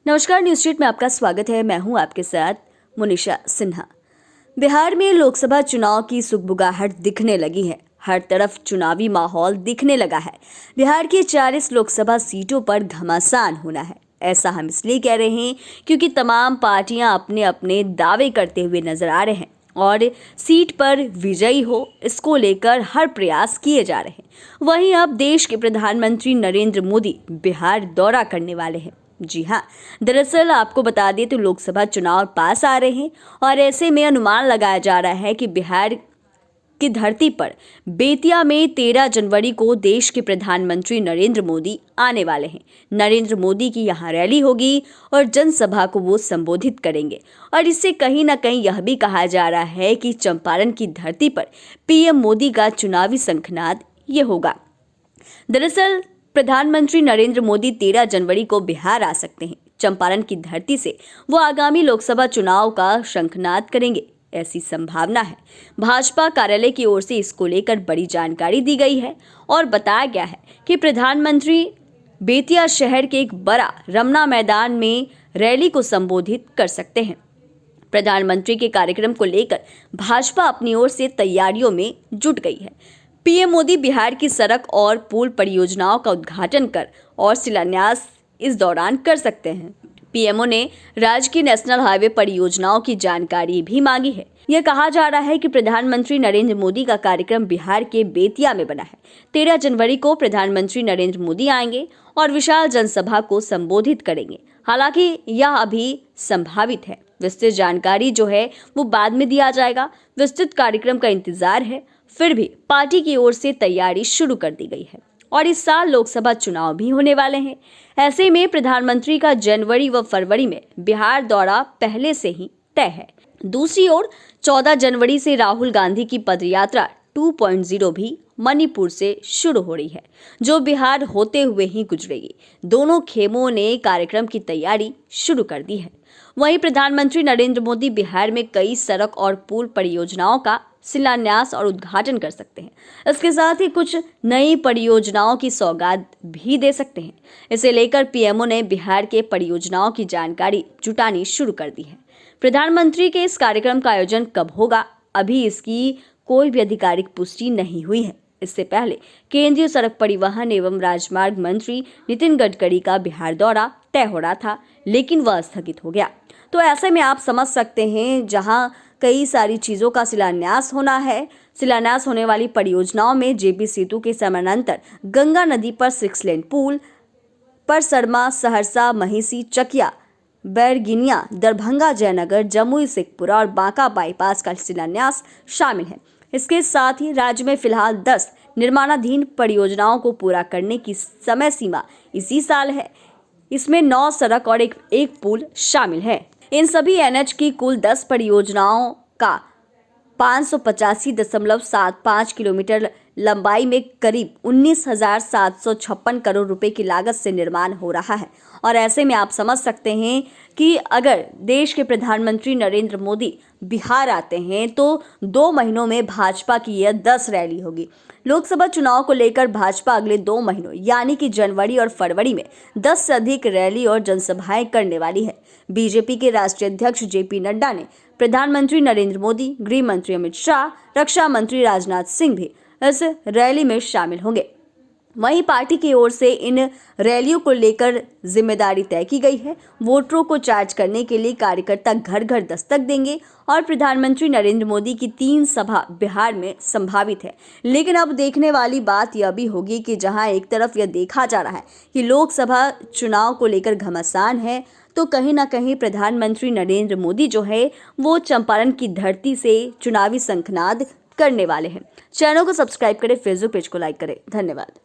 नमस्कार, news street में आपका स्वागत है। मैं हूं आपके साथ मुनिशा सिन्हा। बिहार में लोकसभा चुनाव की सुगबुगाहट दिखने लगी है। हर तरफ चुनावी माहौल दिखने लगा है। बिहार की 40 लोकसभा सीटों पर घमासान होना है। ऐसा हम इसलिए कह रहे हैं क्योंकि तमाम पार्टियां अपने अपने दावे करते हुए नजर आ रहे हैं और सीट पर विजयी हो, इसको लेकर हर प्रयास किए जा रहे हैं। वहीं अब देश के प्रधानमंत्री नरेंद्र मोदी बिहार दौरा करने वाले हैं। जी हाँ, दरअसल आपको बता दें तो लोकसभा चुनाव पास आ रहे हैं और ऐसे में अनुमान लगाया जा रहा है कि बिहार की धरती पर बेतिया में 13 जनवरी को देश के प्रधानमंत्री नरेंद्र मोदी आने वाले हैं। नरेंद्र मोदी की यहाँ रैली होगी और जनसभा को वो संबोधित करेंगे और इससे कहीं ना कहीं यह भी कहा जा रहा है कि चंपारण की धरती पर पीएम मोदी का चुनावी शंखनाद ये होगा। दरअसल प्रधानमंत्री नरेंद्र मोदी 13 जनवरी को बिहार आ सकते हैं। चंपारण की धरती से वो आगामी लोकसभा चुनाव का शंखनाद करेंगे, ऐसी संभावना है। भाजपा कार्यालय की ओर से इसको लेकर बड़ी जानकारी दी गई है और बताया गया है कि प्रधानमंत्री बेतिया शहर के एक बड़ा रमना मैदान में रैली को संबोधित कर सकते हैं। प्रधानमंत्री के कार्यक्रम को लेकर भाजपा अपनी ओर से तैयारियों में जुट गई है। पीएम मोदी बिहार की सड़क और पुल परियोजनाओं का उद्घाटन कर और शिलान्यास इस दौरान कर सकते हैं। पीएमओ ने राज्य की नेशनल हाईवे परियोजनाओं की जानकारी भी मांगी है। यह कहा जा रहा है कि प्रधानमंत्री नरेंद्र मोदी का कार्यक्रम बिहार के बेतिया में बना है। 13 जनवरी को प्रधानमंत्री नरेंद्र मोदी आएंगे और विशाल जनसभा को संबोधित करेंगे। हालांकि यह अभी संभावित है। विस्तृत जानकारी जो है वो बाद में दिया जाएगा। विस्तृत कार्यक्रम का इंतजार है। फिर भी पार्टी की ओर से तैयारी शुरू कर दी गई है और इस साल लोकसभा चुनाव भी होने वाले हैं। ऐसे में प्रधानमंत्री का जनवरी व फरवरी में बिहार दौरा पहले से ही तय है। दूसरी ओर 14 जनवरी से राहुल गांधी की पदयात्रा 2.0 भी मणिपुर से शुरू हो रही है, जो बिहार होते हुए ही गुजरेगी। दोनों खेमों ने कार्यक्रम की तैयारी शुरू कर दी है। वहीं प्रधानमंत्री नरेंद्र मोदी बिहार में कई सड़क और पुल परियोजनाओं का शिलान्यास और उद्घाटन कर सकते हैं। इसके साथ ही कुछ नई परियोजनाओं की सौगात भी दे सकते हैं। इसे लेकर पीएमओ ने बिहार के परियोजनाओं की जानकारी जुटानी शुरू कर दी है। प्रधानमंत्री के इस कार्यक्रम का आयोजन कब होगा, अभी इसकी कोई भी आधिकारिक पुष्टि नहीं हुई है। इससे पहले केंद्रीय सड़क परिवहन एवं राजमार्ग मंत्री नितिन गडकरी का बिहार दौरा तय हो रहा था, लेकिन वह स्थगित हो गया। तो ऐसे में आप समझ सकते हैं, जहां कई सारी चीजों का शिलान्यास होना है। शिलान्यास होने वाली परियोजनाओं में जेपी सेतु के समानांतर गंगा नदी पर 6 लेन पुल, पर सरमा, सहरसा, महिषी, चकिया, बैरगिनिया, दरभंगा, जयनगर, जमुई, शेखपुरा और बांका बाईपास का शिलान्यास शामिल है। इसके साथ ही राज्य में फिलहाल 10 निर्माणाधीन परियोजनाओं को पूरा करने की समय सीमा इसी साल है। इसमें 9 सड़क और एक पुल शामिल है। इन सभी एनएच की कुल 10 परियोजनाओं का 585.75 किलोमीटर लंबाई में करीब 19,756 करोड़ रुपए की लागत से निर्माण हो रहा है। और ऐसे में आप समझ सकते हैं कि अगर देश के प्रधानमंत्री नरेंद्र मोदी बिहार आते हैं तो 2 महीनों में भाजपा की यह 10 रैली होगी। लोकसभा चुनाव को लेकर भाजपा अगले 2 महीनों यानी कि जनवरी और फरवरी में 10 से अधिक रैली और जनसभाएं करने वाली है। बीजेपी के राष्ट्रीय अध्यक्ष जेपी नड्डा ने प्रधानमंत्री नरेंद्र मोदी, गृह मंत्री अमित शाह, रक्षा मंत्री राजनाथ सिंह भी इस रैली में शामिल होंगे। वहीं पार्टी की ओर से इन रैलियों को लेकर जिम्मेदारी तय की गई है। वोटरों को चार्ज करने के लिए कार्यकर्ता घर घर दस्तक देंगे और प्रधानमंत्री नरेंद्र मोदी की 3 सभा बिहार में संभावित है। लेकिन अब देखने वाली बात यह भी होगी कि जहां एक तरफ यह देखा जा रहा है कि लोकसभा चुनाव को लेकर घमासान है, तो कहीं ना कहीं प्रधानमंत्री नरेंद्र मोदी जो है वो चंपारण की धरती से चुनावी शंखनाद करने वाले हैं। चैनल को सब्सक्राइब करें, फेसबुक पेज को लाइक करें। धन्यवाद।